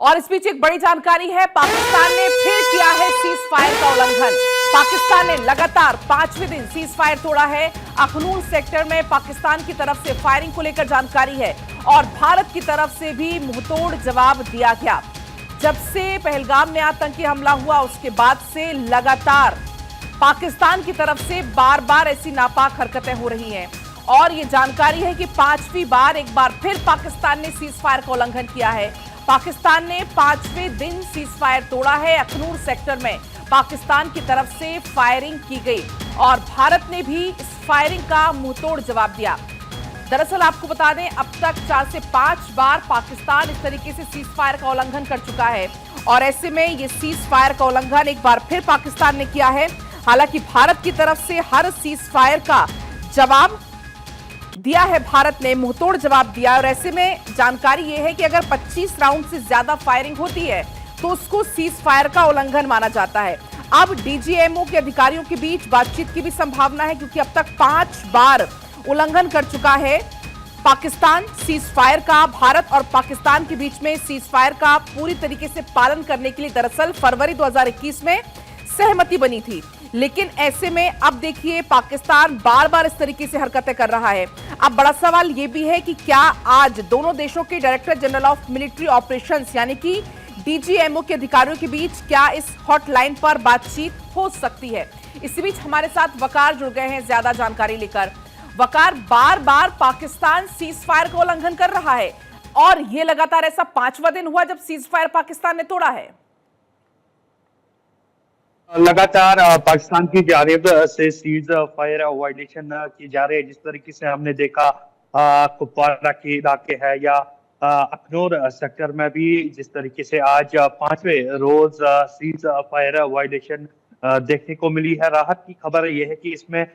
और इस बीच एक बड़ी जानकारी है, पाकिस्तान ने फिर किया है सीज फायर का उल्लंघन। पाकिस्तान ने लगातार 5वें दिन सीज फायर तोड़ा है। अखनूर सेक्टर में पाकिस्तान की तरफ से फायरिंग को लेकर जानकारी है और भारत की तरफ से भी मुंहतोड़ जवाब दिया गया। जब से पहलगाम में आतंकी हमला हुआ उसके बाद से लगातार पाकिस्तान की तरफ से बार बार ऐसी नापाक हरकतें हो रही हैं और ये जानकारी है कि 5वीं बार एक बार फिर पाकिस्तान ने सीज फायर का उल्लंघन किया है। पाकिस्तान ने 5वें दिन सीज फायर तोड़ा है। अखनूर सेक्टर में पाकिस्तान की तरफ से फायरिंग की गई और भारत ने भी इस फायरिंग का मुंहतोड़ जवाब दिया। दरअसल आपको बता दें, अब तक 4 से 5 बार पाकिस्तान इस तरीके से सीज फायर का उल्लंघन कर चुका है और ऐसे में ये सीज फायर का उल्लंघन एक बार फिर पाकिस्तान ने किया है। हालांकि भारत की तरफ से हर सीज फायर का जवाब दिया है, भारत ने मुंहतोड़ जवाब दिया और ऐसे में जानकारी यह है कि अगर 25 राउंड से ज्यादा फायरिंग होती है तो उसको सीज फायर का उल्लंघन माना जाता है। अब डीजीएमओ के अधिकारियों के बीच बातचीत की भी संभावना है क्योंकि अब तक 5 बार उल्लंघन कर चुका है पाकिस्तान सीज फायर का। भारत और पाकिस्तान के बीच में सीज फायर का पूरी तरीके से पालन करने के लिए दरअसल फरवरी 2021 में सहमति बनी थी, लेकिन ऐसे में अब देखिए पाकिस्तान बार बार इस तरीके से हरकतें कर रहा है। अब बड़ा सवाल यह भी है कि क्या आज दोनों देशों के director general of military operations यानी कि डीजीएमओ के अधिकारियों के बीच क्या इस हॉटलाइन पर बातचीत हो सकती है। इसी बीच हमारे साथ वकार जुड़ गए हैं ज्यादा जानकारी लेकर। वकार, बार बार पाकिस्तान सीज फायर का उल्लंघन कर रहा है और यह लगातार ऐसा 5वां दिन हुआ जब सीज फायर पाकिस्तान ने तोड़ा है। लगातार पाकिस्तान की जानिब से सीज फायर वायलेशन की जा रही है। जिस तरीके से हमने देखा कुपवाड़ा के इलाके है या अखनूर सेक्टर में भी जिस तरीके से आज 5वें रोज सीज फायर वायलेशन देखने को मिली है। राहत की खबर यह है कि इसमें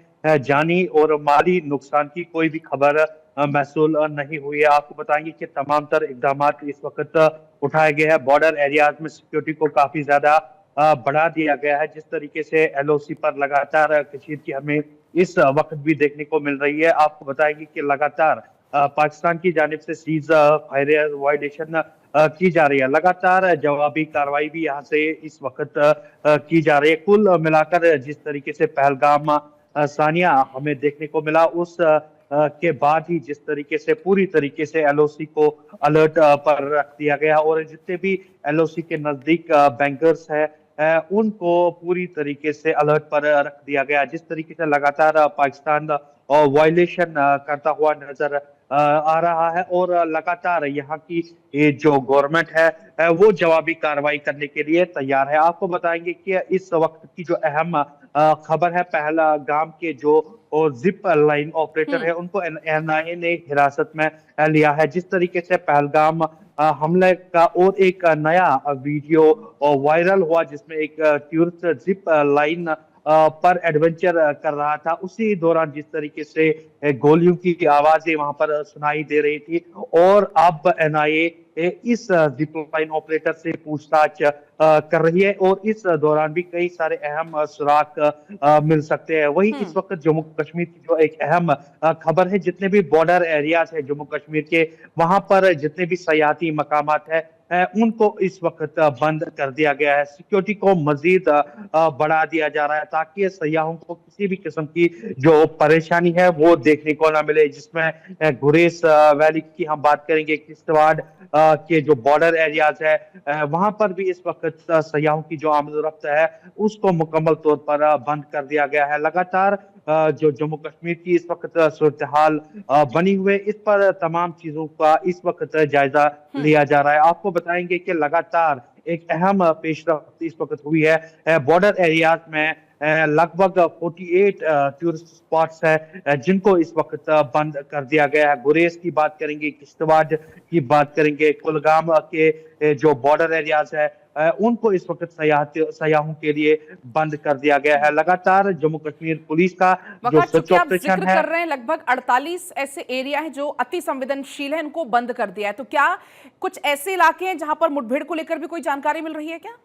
जानी और माली नुकसान की कोई भी खबर महसूल नहीं हुई है। आपको बताएंगे कि तमाम तर इकदाम इस वक्त उठाए गए हैं। बॉर्डर एरियाज में सिक्योरिटी को काफी ज्यादा बढ़ा दिया गया है। जिस तरीके से एलओसी पर लगातार कशीद की हमें इस वक्त भी देखने को मिल रही है। आपको बताएंगे कि लगातार पाकिस्तान की जानिब से सीज फायर वायलेशन की जा रही है। लगातार जवाबी कार्रवाई भी यहाँ से इस वक्त की जा रही है। कुल मिलाकर जिस तरीके से पहलगाम सानिया हमें देखने को मिला उस के बाद ही जिस तरीके से पूरी तरीके से एलओसी को अलर्ट पर रख दिया गया और जितने भी एलओसी के नजदीक बैंकर्स है उनको पूरी तरीके से अलर्ट पर रख दिया गया। जिस तरीके से लगातार पाकिस्तान वायलेशन करता हुआ नजर आ रहा है और लगातार यहाँ की जो गवर्नमेंट है वो जवाबी कार्रवाई करने के लिए तैयार है। आपको बताएंगे कि इस वक्त की जो अहम खबर है, पहलगाम के जो जिप लाइन ऑपरेटर है उनको एनआईए ने हिरासत में लिया है। जिस तरीके से पहलगाम हमले का और एक नया वीडियो वायरल हुआ जिसमें एक टूरिस्ट जिप लाइन पर एडवेंचर कर रहा था, उसी दौरान जिस तरीके से गोलियों की आवाजें वहां पर सुनाई दे रही थी और अब एनआईए इस जिप लाइन ऑपरेटर से पूछताछ कर रही है और इस दौरान भी कई सारे अहम सुराग मिल सकते हैं। वही इस वक्त जम्मू कश्मीर की जो एक अहम खबर है, जितने भी बॉर्डर एरियाज है जम्मू कश्मीर के, वहां पर जितने भी सयाहती मकामात है उनको इस वक्त बंद कर दिया गया है। सिक्योरिटी को मजीद बढ़ा दिया जा रहा है ताकि सयाहों को किसी भी किस्म की जो परेशानी है वो देखने को ना मिले। जिसमें गुरेज वैली की हम बात करेंगे, किश्तवाड़ के जो बॉर्डर एरियाज है वहां पर भी इस वक्त सयाहों की जो आमद-ओ-रफ्त है उसको मुकम्मल तौर पर बंद कर दिया गया है। लगातार जो जम्मू कश्मीर की इस वक्त सूरत हाल बनी हुई है, इस पर तमाम चीजों का इस वक्त जायजा लिया जा रहा है। आपको बताएंगे कि लगातार एक अहम पेशरफ्त इस वक्त हुई है। बॉर्डर एरियाज में लगभग 48 टूरिस्ट स्पॉट्स है जिनको इस वक्त बंद कर दिया गया है। गुरेज की बात करेंगे, किश्तवाड़ की बात करेंगे, कुलगाम के जो बॉर्डर एरियाज है उनको इस वक्त सयाहों के लिए बंद कर दिया गया है। लगातार जम्मू कश्मीर पुलिस का जो सर्च ऑपरेशन है, कर रहे हैं लगभग 48 ऐसे एरिया हैं जो अति संवेदनशील है, इनको बंद कर दिया है। तो क्या कुछ ऐसे इलाके हैं जहां पर मुठभेड़ को लेकर भी कोई जानकारी मिल रही है क्या?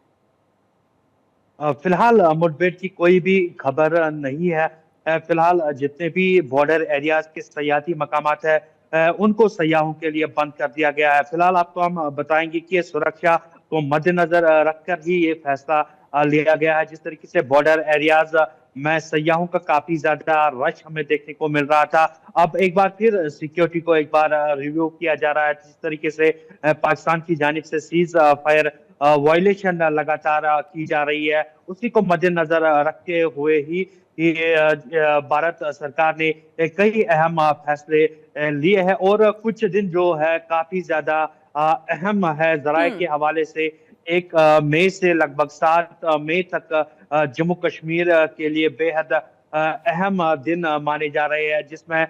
फिलहाल मुठभेड़ की कोई भी खबर नहीं है। फिलहाल जितने भी बॉर्डर एरियाज के सयाहती मकामात है उनको सयाहों के लिए बंद कर दिया गया है। फिलहाल आपको हम बताएंगे कि सुरक्षा को मद्देनजर रखकर ही ये फैसला लिया गया है। जिस तरीके से बॉर्डर एरियाज में सयाहों का काफी ज्यादा रश हमें देखने को मिल रहा था, अब एक बार फिर सिक्योरिटी को एक बार रिव्यू किया जा रहा है। जिस तरीके से पाकिस्तान की जानिब से सीज फायर वायलेशन लगातार की जा रही है, उसी को मद्देनजर रखते हुए ही भारत सरकार ने कई अहम फैसले लिए हैं और कुछ दिन जो है काफी ज्यादा अहम है। जराये के हवाले से 1 मई से लगभग 7 मई तक जम्मू कश्मीर के लिए बेहद अहम दिन माने जा रहे हैं, जिसमें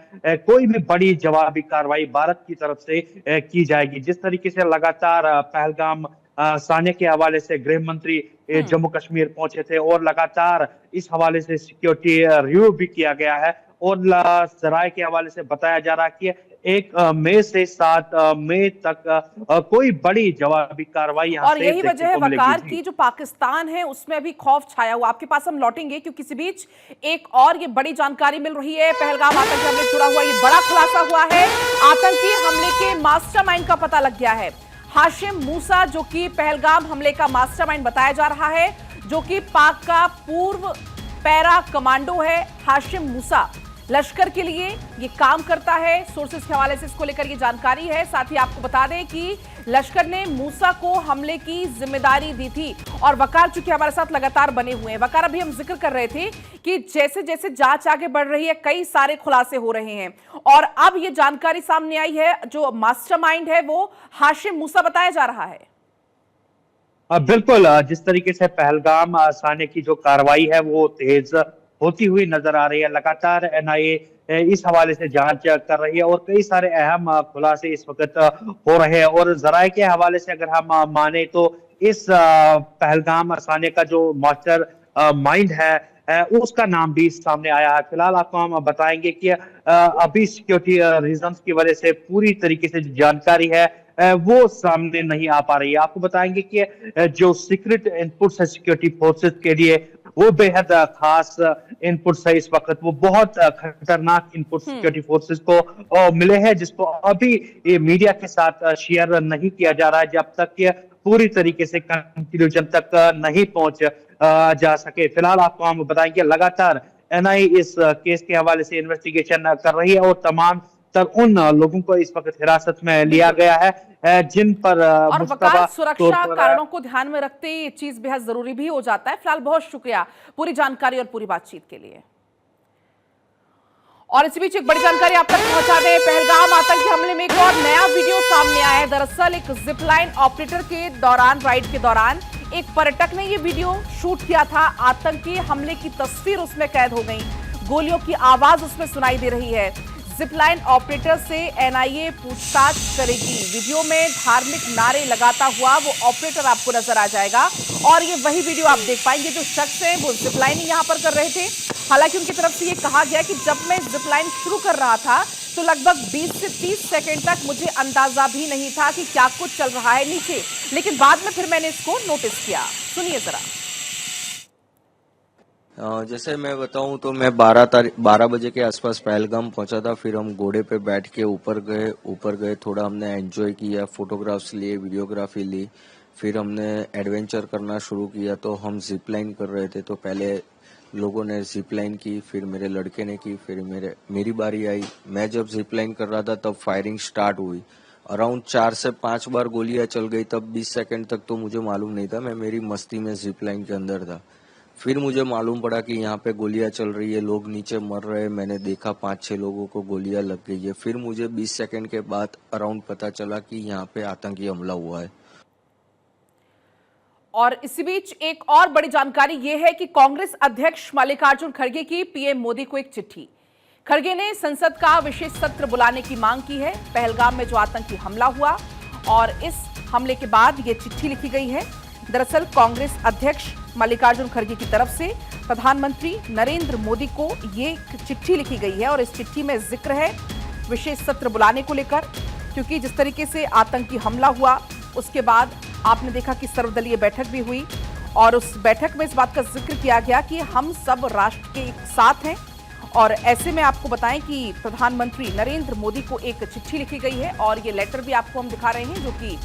कोई भी बड़ी जवाबी कार्रवाई भारत की तरफ से की जाएगी। जिस तरीके से लगातार पहलगाम सान्य के हवाले से गृह मंत्री जम्मू कश्मीर पहुंचे थे और लगातार इस हवाले से सिक्योरिटी रिव्यू भी किया गया है और जराये के हवाले से बताया जा रहा है कि 1 मई से 7 मई तक कोई बड़ी जवाबी कार्रवाई यहाँ और से यही वजह है वकार मिलेगी। की जो पाकिस्तान है उसमें अभी खौफ छाया हुआ। आपके पास हम लौटेंगे क्योंकि इसी बीच एक और ये बड़ी जानकारी मिल रही है। पहलगाम आतंकी हमले से जुड़ा हुआ ये बड़ा खुलासा हुआ है। आतंकी हमले के मास्टरमाइंड का पता लग गया है। हाशिम मूसा जो कि पहलगाम हमले का मास्टरमाइंड बताया जा रहा है, जो कि पाक का पूर्व पैरा कमांडो है। हाशिम मूसा लश्कर के लिए ये काम करता है। सोर्सेस के हवाले से इसको लेकर ये जानकारी है। साथ ही आपको बता दें कि लश्कर ने मूसा को हमले की जिम्मेदारी दी थी और वकार चूंकि हमारे साथ लगातार बने हुए हैं। वकार, अभी हम जिक्र कर रहे थे कि जैसे जैसे जांच आगे बढ़ रही है कई सारे खुलासे हो रहे हैं और अब ये जानकारी सामने आई है, जो मास्टरमाइंड है वो हाशिम मूसा बताया जा रहा है। बिल्कुल, जिस तरीके से पहलगाम सान्य की जो कार्रवाई है वो तेज होती हुई नजर आ रही है। लगातार एनआईए इस हवाले से जांच कर रही है और कई सारे अहम खुलासे इस वक्त हो रहे हैं और जराये के हवाले से अगर हम माने तो इस पहलगाम सान्य का जो मास्टर माइंड है उसका नाम भी सामने आया है। फिलहाल आपको हम बताएंगे कि अभी सिक्योरिटी रीजंस की वजह से पूरी तरीके से जो जानकारी है वो सामने नहीं आ पा रही है। आपको बताएंगे कि जो सीक्रेट इनपुट्स है सिक्योरिटी फोर्सेस के लिए वो बेहद खास इनपुट्स है। इस वक्त वो बहुत खतरनाक इनपुट सिक्योरिटी फोर्सेस को मिले हैं, जिसको अभी मीडिया के साथ शेयर नहीं किया जा रहा है जब तक कि पूरी तरीके से कंक्लूजन तक नहीं पहुंच जा सके। फिलहाल आपको हम बताएंगे लगातार एनआईए इस केस के हवाले से इन्वेस्टिगेशन कर रही है और तमाम तक उन लोगों को इस वक्त हिरासत में लिया गया है जिन पर और वकार सुरक्षा कारणों को ध्यान में रखते ये चीज बेहद जरूरी भी हो जाता है। फिलहाल बहुत शुक्रिया पूरी जानकारी और पूरी बातचीत के लिए। और इसी बीच एक बड़ी जानकारी आप तक पहुंचा दें। पहलगाम आतंकी हमले में एक और नया वीडियो सामने आया है। दरअसल एक जिपलाइन ऑपरेटर के दौरान राइड के दौरान एक पर्यटक ने ये वीडियो शूट किया था। आतंकी हमले की तस्वीर उसमें कैद हो गई, गोलियों की आवाज उसमें सुनाई दे रही है। जिपलाइन ऑपरेटर से एनआईए पूछताछ करेगी। वीडियो में धार्मिक नारे लगाता हुआ वो ऑपरेटर आपको नजर आ जाएगा और ये वही वीडियो आप देख पाएंगे। जो शख्स है वो जिपलाइनिंग यहां पर कर रहे थे। हालांकि उनकी तरफ से ये कहा गया कि जब मैं जिपलाइन शुरू कर रहा था तो लगभग 20 से 30 सेकंड तक मुझे अंदाजा भी नहीं था कि क्या कुछ चल रहा है नीचे, लेकिन बाद में फिर मैंने इसको नोटिस किया। सुनिए जरा। जैसे मैं बताऊं तो मैं 12 बजे के आसपास पहलगाम पहुंचा था। फिर हम घोड़े पे बैठ के ऊपर गए, थोड़ा हमने एंजॉय किया, फोटोग्राफ्स लिए, वीडियोग्राफी ली। फिर हमने एडवेंचर करना शुरू किया। तो हम जिप लाइन कर रहे थे, तो पहले लोगों ने जिप लाइन की, फिर मेरे लड़के ने की, फिर मेरी बारी आई। मैं जब जिप लाइन कर रहा था तब फायरिंग स्टार्ट हुई। अराउंड 4 से 5 बार गोलियां चल गई। तब 20 सेकंड तक तो मुझे मालूम नहीं था, मैं मेरी मस्ती में जिप लाइन के अंदर था। फिर मुझे मालूम पड़ा कि यहाँ पे गोलियां चल रही है, लोग नीचे मर रहे हैं। मैंने देखा 5-6 लोगों को गोलियां लग गई है। फिर मुझे 20 सेकंड के बाद अराउंड पता चला कि यहाँ पे आतंकी हमला हुआ है। और इसी बीच एक और बड़ी जानकारी यह है कि कांग्रेस अध्यक्ष मल्लिकार्जुन खड़गे की पीएम मोदी को एक चिट्ठी। खड़गे ने संसद का विशेष सत्र बुलाने की मांग की है। पहलगाम में जो आतंकी हमला हुआ और इस हमले के बाद यह चिट्ठी लिखी गई है। दरअसल कांग्रेस अध्यक्ष मल्लिकार्जुन खड़गे की तरफ से प्रधानमंत्री नरेंद्र मोदी को ये चिट्ठी लिखी गई है और इस चिट्ठी में जिक्र है विशेष सत्र बुलाने को लेकर, क्योंकि जिस तरीके से आतंकी हमला हुआ उसके बाद आपने देखा कि सर्वदलीय बैठक भी हुई और उस बैठक में इस बात का जिक्र किया गया कि हम सब राष्ट्र के एक साथ हैं और ऐसे में आपको बताएं कि प्रधानमंत्री नरेंद्र मोदी को एक चिट्ठी लिखी गई है और ये लेटर भी आपको हम दिखा रहे हैं, जो कि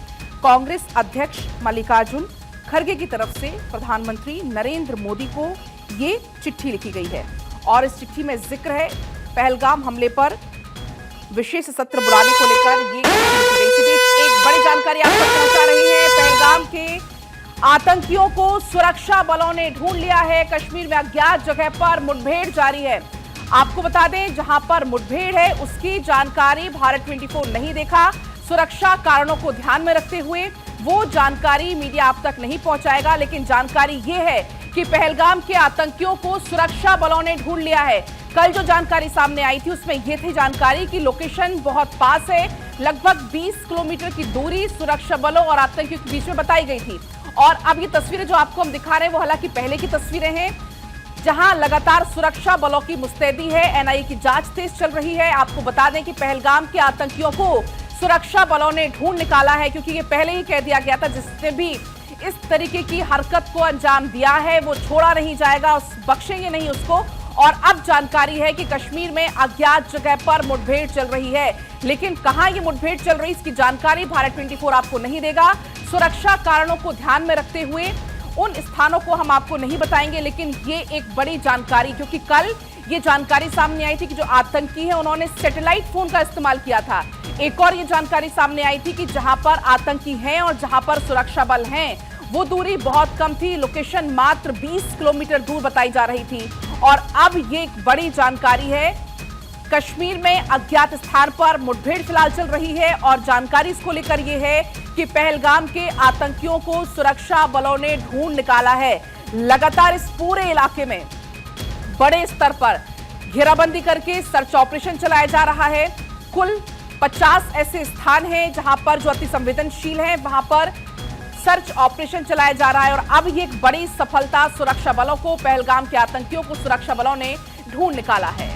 कांग्रेस अध्यक्ष मल्लिकार्जुन खड़गे की तरफ से प्रधानमंत्री नरेंद्र मोदी को ये चिट्ठी लिखी गई है। और इस चिट्ठी में जिक्र है पहलगाम हमले पर विशेष सत्र बुलाने को लेकर ये चिट्ठी लिखी गई। इसी बीच एक बड़ी जानकारी आप तक पहुंचा रही है। पहलगाम के आतंकियों को सुरक्षा बलों ने ढूंढ लिया है। कश्मीर में अज्ञात जगह पर मुठभेड़ जारी है। आपको बता दें, जहां पर मुठभेड़ है उसकी जानकारी भारत 24 नहीं देखा। सुरक्षा कारणों को ध्यान में रखते हुए वो जानकारी मीडिया आप तक नहीं पहुंचाएगा, लेकिन जानकारी ये है कि पहलगाम के आतंकियों को सुरक्षा बलों ने ढूंढ लिया है। कल जो जानकारी सामने आई थी उसमें यह थी जानकारी कि लोकेशन बहुत पास है, लगभग 20 किलोमीटर की दूरी सुरक्षा बलों और आतंकियों के बीच में बताई गई थी। और अब ये तस्वीरें जो आपको हम दिखा रहे हैं वो हालांकि पहले की तस्वीरें हैं, जहां लगातार सुरक्षा बलों की मुस्तैदी है। एनआईए की जांच तेज चल रही है। आपको बता दें कि पहलगाम के आतंकियों को सुरक्षा बलों ने ढूंढ निकाला है, क्योंकि ये पहले ही कह दिया गया था जिसने भी इस तरीके की हरकत को अंजाम दिया है वो छोड़ा नहीं जाएगा, बख्शेंगे नहीं उसको। और अब जानकारी है कि कश्मीर में अज्ञात जगह पर मुठभेड़ चल रही है, लेकिन कहां ये मुठभेड़ चल रही है इसकी जानकारी भारत 24 आपको नहीं देगा। सुरक्षा कारणों को ध्यान में रखते हुए उन स्थानों को हम आपको नहीं बताएंगे, लेकिन ये एक बड़ी जानकारी, क्योंकि कल ये जानकारी सामने आई थी कि जो आतंकी है उन्होंने सैटेलाइट फोन का इस्तेमाल किया था। एक और ये जानकारी सामने आई थी कि जहां पर आतंकी हैं और जहां पर सुरक्षा बल हैं वो दूरी बहुत कम थी, लोकेशन मात्र 20 किलोमीटर दूर बताई जा रही थी। और अब ये एक बड़ी जानकारी है, कश्मीर में अज्ञात स्थान पर मुठभेड़ फिलहाल चल रही है और जानकारी इसको लेकर यह है कि पहलगाम के आतंकियों को सुरक्षा बलों ने ढूंढ निकाला है। लगातार इस पूरे इलाके में बड़े स्तर पर घेराबंदी करके सर्च ऑपरेशन चलाया जा रहा है। कुल 50 ऐसे स्थान हैं जहां पर जो अति संवेदनशील हैं वहां पर सर्च ऑपरेशन चलाया जा रहा है। और अब ये एक बड़ी सफलता, सुरक्षा बलों को, पहलगाम के आतंकियों को सुरक्षा बलों ने ढूंढ निकाला है।